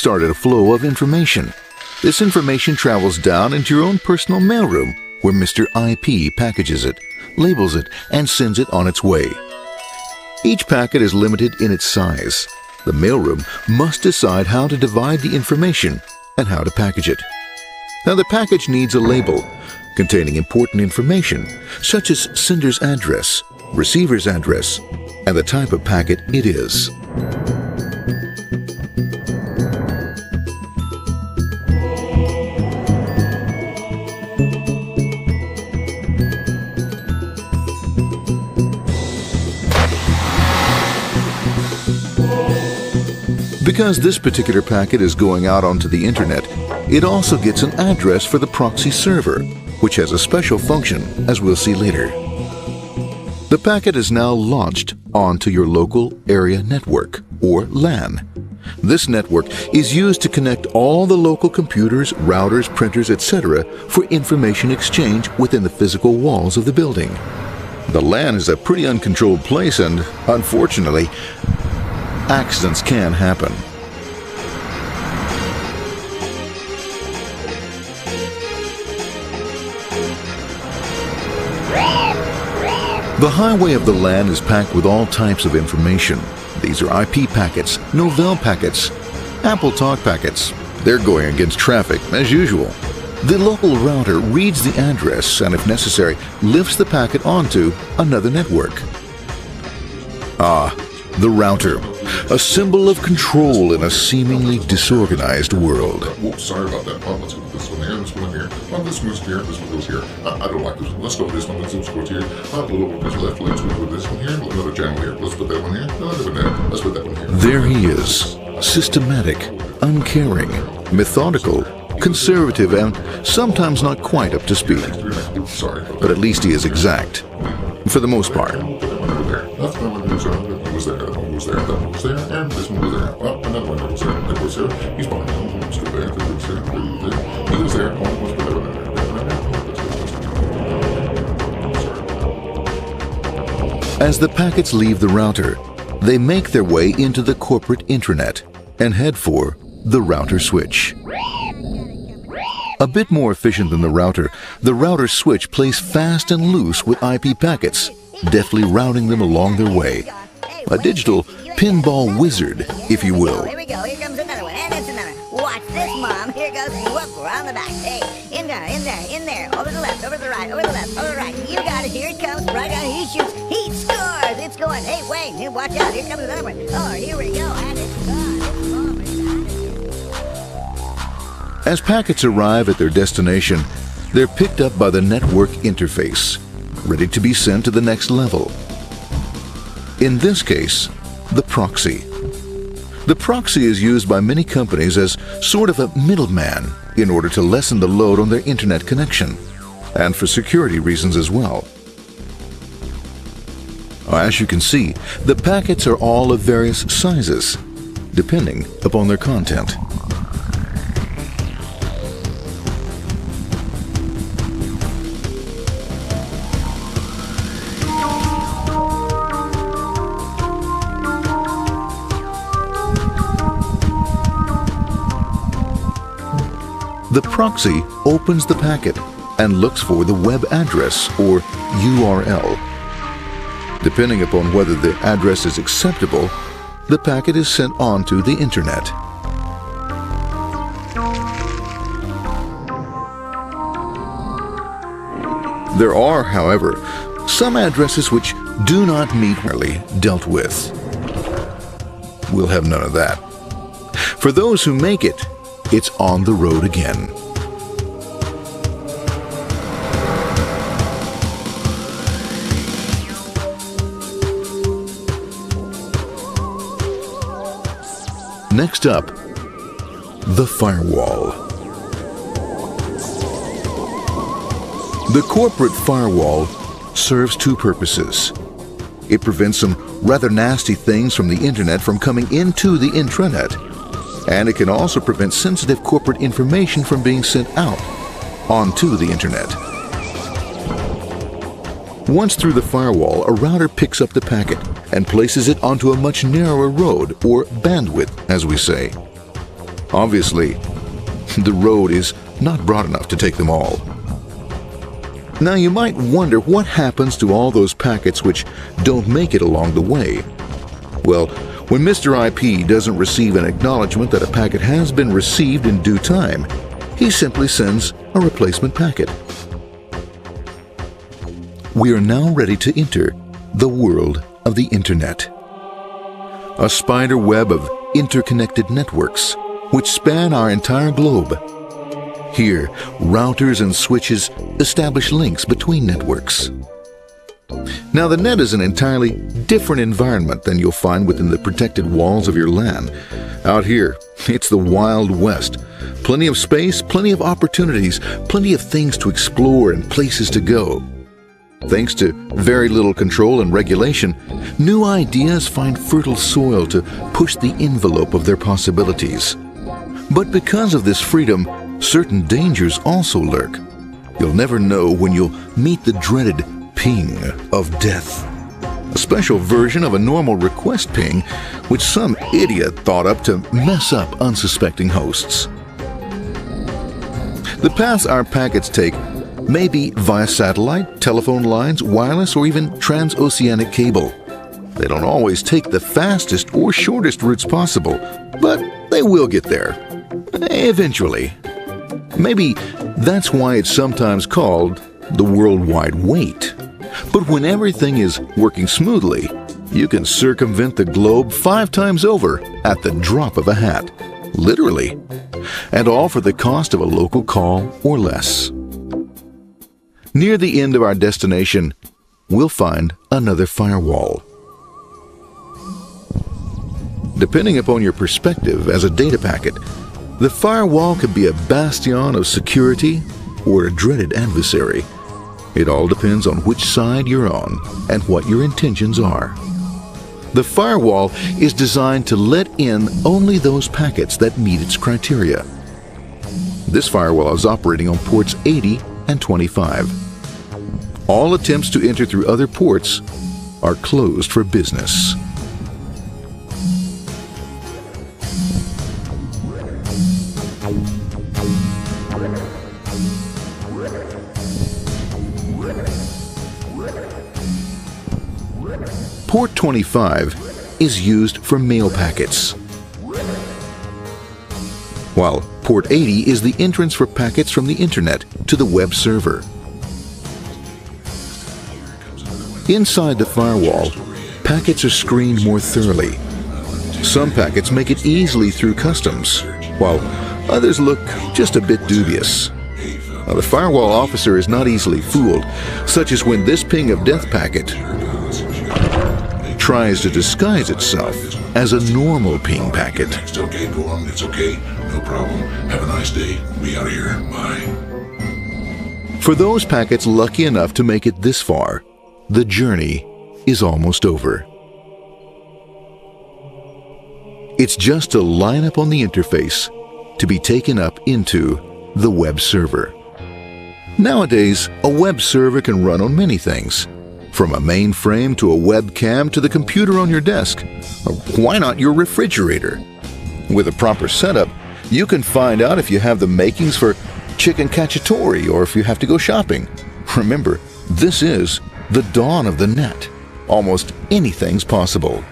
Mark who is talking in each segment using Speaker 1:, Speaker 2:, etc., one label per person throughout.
Speaker 1: started a flow of information. This information travels down into your own personal mailroom, where Mr. IP packages it, labels it, and sends it on its way. Each packet is limited in its size. The mailroom must decide how to divide the information and how to package it. Now, the package needs a label containing important information, such as sender's address, receiver's address, and the type of packet it is. Because this particular packet is going out onto the internet, it also gets an address for the proxy server, which has a special function, as we'll see later. The packet is now launched onto your local area network, or LAN. This network is used to connect all the local computers, routers, printers, etc. for information exchange within the physical walls of the building. The LAN is a pretty uncontrolled place, and unfortunately, accidents can happen. The highway of the LAN is packed with all types of information. These are IP packets, Novell packets, Apple Talk packets. They're going against traffic, as usual. The local router reads the address and, if necessary, lifts the packet onto another network. The router, a symbol of control in a seemingly disorganized world.
Speaker 2: Whoops, sorry about that. Let's go with this one here, this one here. This goes here, this one goes here. I don't like this one. Let's go with this one. Let's go here. A little bit left. Let's go with this one here. Another channel here. Let's put that one here. Another one there. Let's put that one here.
Speaker 1: There he is, systematic, uncaring, methodical, conservative, and sometimes not quite up to speed.
Speaker 2: Sorry.
Speaker 1: But at least he is exact, for the most part.
Speaker 2: That's the one was there. That one was there. That one was there. And this one was there. Well, another one was there. That was there. He's behind him. He's still there. He was there. Oh, let's put that one there.
Speaker 1: As the packets leave the router, they make their way into the corporate intranet and head for the router switch. A bit more efficient than the router switch plays fast and loose with IP packets, deftly routing them along their way. A digital pinball wizard, if you will.
Speaker 3: Here we go. Here comes another one. And it's another one. Watch this, Mom. Here goes. Whoop, around the back. Hey, in there, in there, in there. Over the left, over the right, over the left, over the right. You got it. Here it comes. Right on. He shoots. He scores. It's going. Hey, wait. Watch out. Here comes another one. Oh, here we go. And it's gone. It's gone.
Speaker 1: As packets arrive at their destination, they're picked up by the network interface, ready to be sent to the next level. In this case, the proxy. The proxy is used by many companies as sort of a middleman in order to lessen the load on their internet connection, and for security reasons as well. As you can see, the packets are all of various sizes, depending upon their content. The proxy opens the packet and looks for the web address, or URL. Depending upon whether the address is acceptable, the packet is sent onto the internet. There are, however, some addresses which do not meet fairly dealt with. We'll have none of that. For those who make it, it's on the road again. Next up, the firewall. The corporate firewall serves two purposes. It prevents some rather nasty things from the internet from coming into the intranet, and it can also prevent sensitive corporate information from being sent out onto the internet. Once through the firewall, a router picks up the packet and places it onto a much narrower road, or bandwidth, as we say. Obviously, the road is not broad enough to take them all. Now you might wonder what happens to all those packets which don't make it along the way. Well, when Mr. IP doesn't receive an acknowledgement that a packet has been received in due time, he simply sends a replacement packet. We are now ready to enter the world of the Internet. A spider web of interconnected networks which span our entire globe. Here, routers and switches establish links between networks. Now, the net is an entirely different environment than you'll find within the protected walls of your LAN. Out here, it's the Wild West. Plenty of space, plenty of opportunities, plenty of things to explore and places to go. Thanks to very little control and regulation, new ideas find fertile soil to push the envelope of their possibilities. But because of this freedom, certain dangers also lurk. You'll never know when you'll meet the dreaded ping of death. A special version of a normal request ping which some idiot thought up to mess up unsuspecting hosts. The paths our packets take may be via satellite, telephone lines, wireless, or even transoceanic cable. They don't always take the fastest or shortest routes possible, but they will get there. Eventually. Maybe that's why it's sometimes called the worldwide wait. But when everything is working smoothly, you can circumvent the globe 5 times over at the drop of a hat. Literally. And all for the cost of a local call or less. Near the end of our destination, we'll find another firewall. Depending upon your perspective as a data packet, the firewall could be a bastion of security or a dreaded adversary. It all depends on which side you're on and what your intentions are. The firewall is designed to let in only those packets that meet its criteria. This firewall is operating on ports 80 and 25. All attempts to enter through other ports are closed for business. Port 25 is used for mail packets, while Port 80 is the entrance for packets from the Internet to the web server. Inside the firewall, packets are screened more thoroughly. Some packets make it easily through customs, while others look just a bit dubious. Now, the firewall officer is not easily fooled, such as when this ping of death packet tries to disguise itself as a normal ping packet.
Speaker 2: It's okay, go on, it's okay, no problem. Have a nice day. Be out of here. Bye.
Speaker 1: For those packets lucky enough to make it this far, the journey is almost over. It's just a lineup on the interface to be taken up into the web server. Nowadays, a web server can run on many things, from a mainframe to a webcam to the computer on your desk, or why not your refrigerator? With a proper setup, you can find out if you have the makings for chicken cacciatore or if you have to go shopping. Remember, this is the dawn of the net. Almost anything's possible.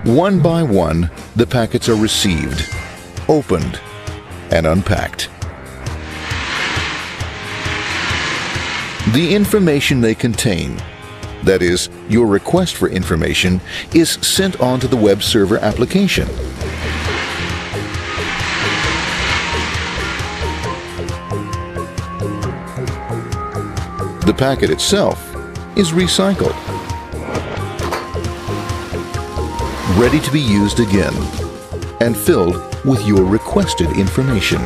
Speaker 1: One by one, the packets are received, opened, and unpacked. The information they contain, that is, your request for information, is sent on to the web server application. The packet itself is recycled, ready to be used again, and filled with your requested information.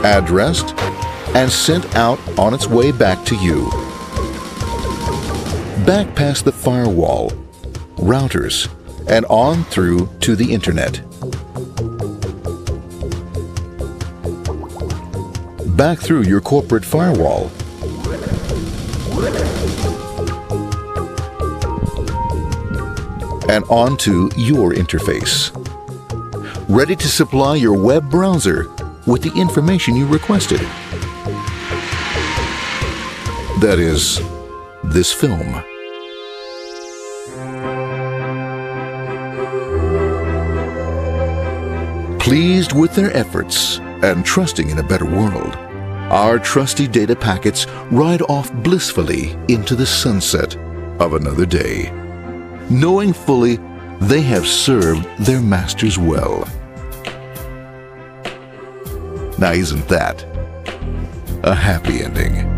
Speaker 1: Addressed and sent out on its way back to you. Back past the firewall, routers, and on through to the Internet. Back through your corporate firewall. and onto your interface. Ready to supply your web browser with the information you requested. That is, this film. Pleased with their efforts and trusting in a better world, our trusty data packets ride off blissfully into the sunset of another day, knowing fully they have served their masters well. Now, isn't that a happy ending?